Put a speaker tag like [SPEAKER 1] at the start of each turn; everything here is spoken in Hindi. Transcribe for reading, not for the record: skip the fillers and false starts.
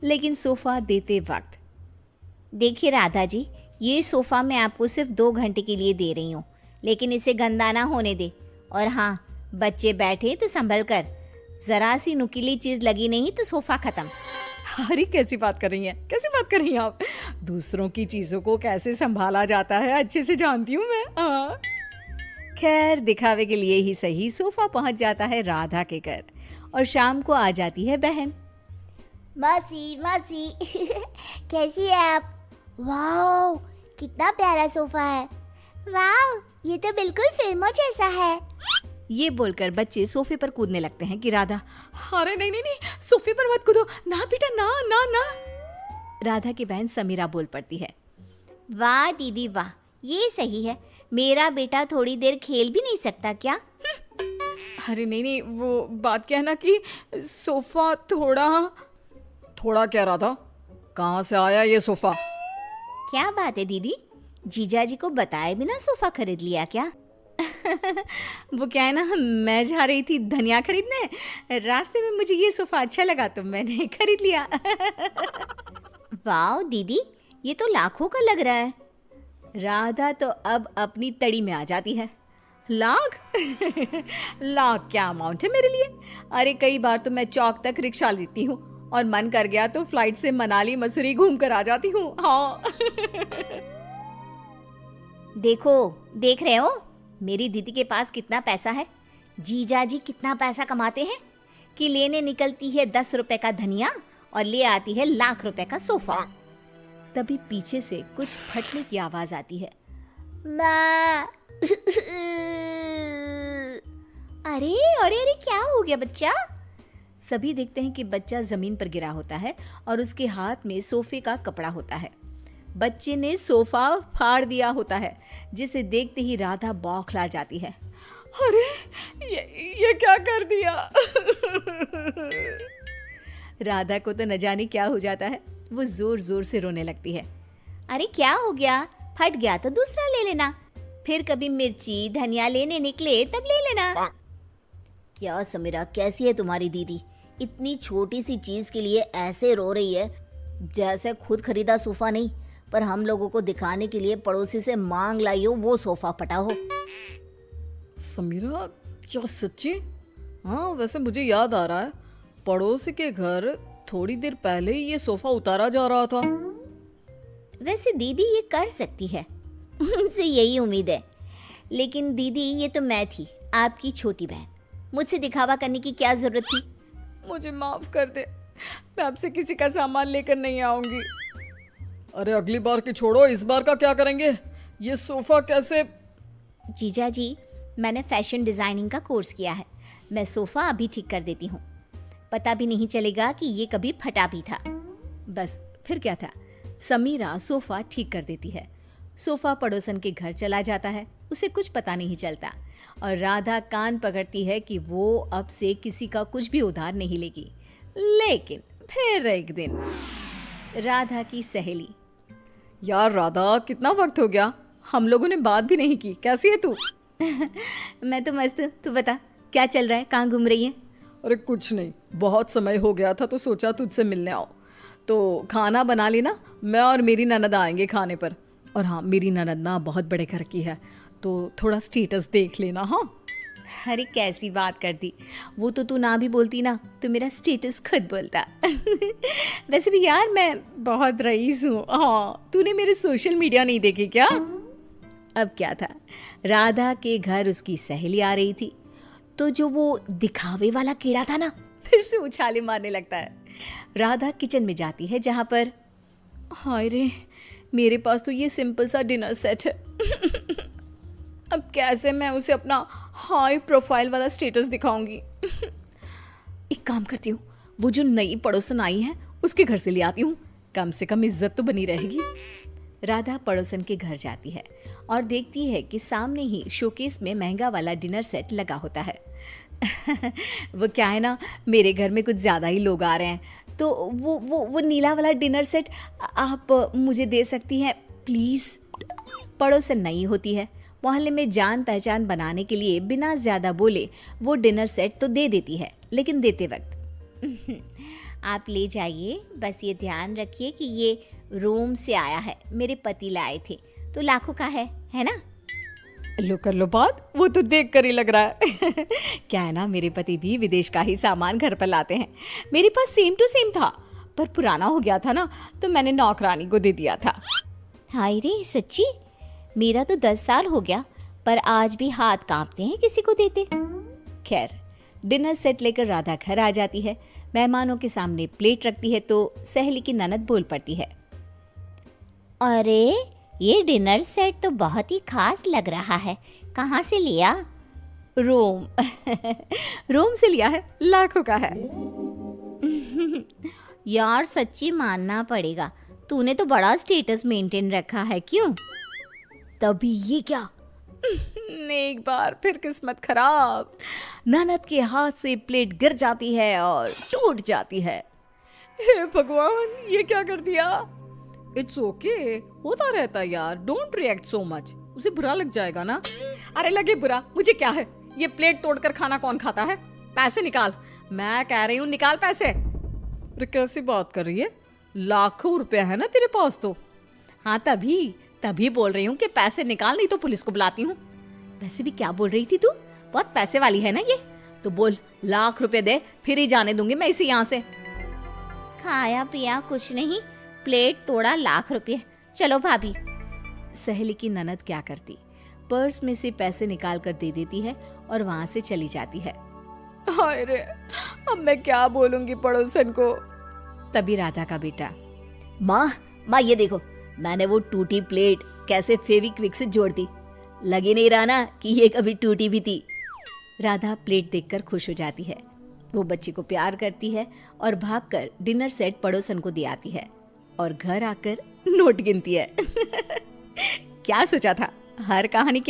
[SPEAKER 1] लेकिन सोफ़ा देते वक्त, देखिए राधा जी, ये सोफ़ा मैं आपको सिर्फ 2 घंटे के लिए दे रही हूँ, लेकिन इसे गंदा ना होने दे। और हाँ, बच्चे बैठे तो संभल कर, ज़रा सी नुकीली चीज़ लगी नहीं तो सोफ़ा ख़त्म।
[SPEAKER 2] अरे कैसी बात कर रही हैं, कैसी बात कर रही हैं आप? दूसरों की चीज़ों को कैसे संभाला जाता है अच्छे से जानती हूँ मैं। हाँ।
[SPEAKER 1] खैर, दिखावे के लिए ही सही, सोफ़ा पहुँच जाता है राधा के घर और शाम को आ जाती है बहन।
[SPEAKER 3] मौसी मौसी कैसी है आप? वाओ, कितना प्यारा सोफा है। वाओ, ये तो बिल्कुल फिल्मों जैसा है।
[SPEAKER 1] ये बोलकर बच्चे सोफे पर कूदने लगते हैं कि राधा,
[SPEAKER 2] अरे नहीं नहीं नहीं, सोफे पर मत कूदो ना बेटा, ना ना ना।
[SPEAKER 1] राधा की बहन समीरा बोल पड़ती है।
[SPEAKER 3] वाह दीदी वाह, ये सही है। मेरा बेटा थोड़ी देर खेल भी नहीं सकता क्या?
[SPEAKER 2] अरे नहीं नहीं, वो बात क्या है ना कि सोफा थोड़ा क्या रहा था, कहाँ से आया ये सोफा?
[SPEAKER 1] क्या बात है दीदी, जीजा जी को बताए बिना सोफ़ा खरीद लिया क्या? वो क्या है ना, मैं जा रही थी धनिया खरीदने, रास्ते में मुझे ये सोफ़ा अच्छा लगा तो मैंने खरीद लिया।
[SPEAKER 3] वाह दीदी, ये तो लाखों का लग रहा है।
[SPEAKER 1] राधा तो अब अपनी तड़ी में आ जाती है। लाख? लाख क्या अमाउंट है मेरे लिए? अरे कई बार तो मैं चौक तक रिक्शा लेती हूँ और मन कर गया तो फ्लाइट से मनाली मसूरी घूम कर आ जाती हूँ। हाँ।
[SPEAKER 3] देखो, देख रहे हो मेरी दीदी के पास कितना पैसा है? जीजा जी कितना पैसा कमाते हैं कि लेने निकलती है 10 रुपए का धनिया और ले आती है लाख रुपए का सोफा।
[SPEAKER 1] तभी पीछे से कुछ फटने की आवाज आती है।
[SPEAKER 3] माँ। अरे अरे अरे, क्या हो गया बच्चा?
[SPEAKER 1] सभी देखते हैं कि बच्चा जमीन पर गिरा होता है और उसके हाथ में सोफे का कपड़ा होता है। बच्चे ने सोफा फाड़ दिया होता है, जिसे देखते ही राधा बौखला जाती है।
[SPEAKER 2] अरे ये क्या कर दिया?
[SPEAKER 1] राधा को तो न जाने क्या हो जाता है, वो जोर जोर से रोने लगती है।
[SPEAKER 3] अरे क्या हो गया? फट गया तो दूसरा ले लेना, फिर कभी मिर्ची धनिया लेने निकले तब ले लेना। क्या समीरा, कैसी है तुम्हारी दीदी? इतनी छोटी सी चीज के लिए ऐसे रो रही है जैसे खुद खरीदा सोफा नहीं, पर हम लोगों को दिखाने के लिए पड़ोसी से मांग लाई हो वो सोफा पटा हो।
[SPEAKER 2] समीरा, क्या सच्ची? हाँ, वैसे मुझे याद आ रहा है, पड़ोसी के घर थोड़ी देर पहले ही ये सोफा उतारा जा रहा था।
[SPEAKER 3] वैसे दीदी ये कर सकती है, उनसे यही उम्मीद है। लेकिन दीदी, ये तो मैं थी, आपकी छोटी बहन, मुझसे दिखावा करने की क्या जरूरत थी?
[SPEAKER 2] मुझे माफ कर दे, मैं आपसे किसी का सामान लेकर नहीं आऊंगी। अरे अगली बार की छोड़ो, इस बार का क्या करेंगे? ये सोफा कैसे?
[SPEAKER 3] जीजा जी, मैंने फैशन डिजाइनिंग का कोर्स किया है, मैं सोफा अभी ठीक कर देती हूँ, पता भी नहीं चलेगा कि ये कभी फटा भी था।
[SPEAKER 1] बस फिर क्या था, समीरा सोफा ठीक कर देती है। सोफा पड़ोसन के घर चला जाता है, उसे कुछ पता नहीं चलता और राधा कान पकड़ती है कि वो अब से किसी का कुछ भी उधार नहीं लेगी। लेकिन फिर एक दिन राधा की सहेली,
[SPEAKER 2] यार राधा, कितना वक्त हो गया, हम लोगों ने बात भी नहीं की, कैसी है तू?
[SPEAKER 1] मैं तो मस्त हूँ, तू बता क्या चल रहा है, कहाँ घूम रही है?
[SPEAKER 2] अरे कुछ नहीं, बहुत समय हो गया था तो सोचा तुझसे मिलने आओ। तो खाना बना लेना, मैं और मेरी ननद आएंगे खाने पर। और हाँ, मेरी ननद ना बहुत बड़े घर की है, तो थोड़ा स्टेटस देख लेना। हाँ।
[SPEAKER 1] अरे कैसी बात कर दी, वो तो तू ना भी बोलती ना तो मेरा स्टेटस खुद बोलता। वैसे भी यार मैं बहुत रईस हूँ। हाँ, तूने मेरे सोशल मीडिया नहीं देखे क्या? अब क्या था, राधा के घर उसकी सहेली आ रही थी, तो जो वो दिखावे वाला कीड़ा था ना, फिर से उछाले मारने लगता है। राधा किचन में जाती है जहाँ पर,
[SPEAKER 2] हाय रे, मेरे पास तो ये सिंपल सा डिनर सेट है। अब कैसे मैं उसे अपना हाई प्रोफाइल वाला स्टेटस दिखाऊंगी?
[SPEAKER 1] एक काम करती हूँ, वो जो नई पड़ोसन आई है उसके घर से ले आती हूँ, कम से कम इज्जत तो बनी रहेगी। राधा पड़ोसन के घर जाती है और देखती है कि सामने ही शोकेस में महंगा वाला डिनर सेट लगा होता है। वो क्या है ना, मेरे घर में कुछ ज़्यादा ही लोग आ रहे हैं, तो वो नीला वाला डिनर सेट आप मुझे दे सकती हैं प्लीज़। पड़ोसन नई होती है, मोहल्ले में जान पहचान बनाने के लिए बिना ज़्यादा बोले वो डिनर सेट तो दे देती है, लेकिन देते वक्त
[SPEAKER 3] आप ले जाइए, बस ये ध्यान रखिए कि ये रोम से आया है, मेरे पति लाए थे, तो लाखों का है ना?
[SPEAKER 2] लो कर लो बात, वो तो देख कर ही लग रहा है।
[SPEAKER 1] क्या है ना, मेरे पति भी विदेश का ही सामान घर पर लाते हैं। मेरे पास सेम टू सेम था, पर पुराना हो गया था ना, तो मैंने नौकरानी को दे दिया था।
[SPEAKER 3] हाय रे सच्ची, मेरा तो 10 साल हो गया, पर आज भी हाथ कांपते हैं किसी को देते।
[SPEAKER 1] खैर, डिनर सेट लेकर राधा घर आ जाती है। मेहमानों के सामने प्लेट रखती है तो सहेली की ननद बोल पड़ती है।
[SPEAKER 3] अरे ये डिनर सेट तो बहुत ही खास लग रहा है, कहाँ से लिया?
[SPEAKER 1] रोम रोम से लिया है, लाखों का है।
[SPEAKER 3] यार सच्ची मानना पड़ेगा, तूने तो बड़ा स्टेटस मेंटेन रखा है, क्यों?
[SPEAKER 1] तभी ये क्या, एक बार फिर किस्मत खराब, ननद के हाथ से प्लेट गिर जाती है और टूट जाती है।
[SPEAKER 2] हे भगवान, ये क्या कर दिया? इट्स ओके, होता रहता है यार, डोंट रिएक्ट सो मच, उसे बुरा लग जाएगा ना। अरे लगे बुरा, मुझे क्या है, ये प्लेट तोड़कर खाना कौन खाता है? पैसे निकाल, मैं कह रही हूँ निकाल पैसे। अरे कैसी बात कर रही है, लाखों रुपया है ना तेरे पास तो।
[SPEAKER 1] हाँ तभी बोल रही हूँ कि पैसे निकाल, नहीं तो पुलिस को बुलाती हूँ। वैसे भी क्या बोल रही थी तू, बहुत पैसे वाली है ना ये, तो बोल लाख रुपए दे, फिर ही जाने दूंगी मैं इसे यहाँ से।
[SPEAKER 3] खाया पिया कुछ नहीं, प्लेट तोड़ा लाख रुपए, चलो भाभी।
[SPEAKER 1] सहेली की ननद क्या करती, पर्स में से पैसे निकाल कर दे देती है और वहां से चली जाती है।
[SPEAKER 2] हाय रे, अब मैं क्या बोलूंगी पड़ोसन को।
[SPEAKER 1] तभी राधा का बेटा,
[SPEAKER 3] माँ ये देखो, मैंने वो टूटी प्लेट कैसे फेविक्विक से जोड़ दी, लगी नहीं रहा ना कि ये कभी टूटी भी थी।
[SPEAKER 1] राधा प्लेट देखकर खुश हो जाती है। वो बच्ची को प्यार करती है और भागकर डिनर सेट पड़ोसन को दे आती है और घर आकर नोट गिनती है। क्या सोचा था, हर कहानी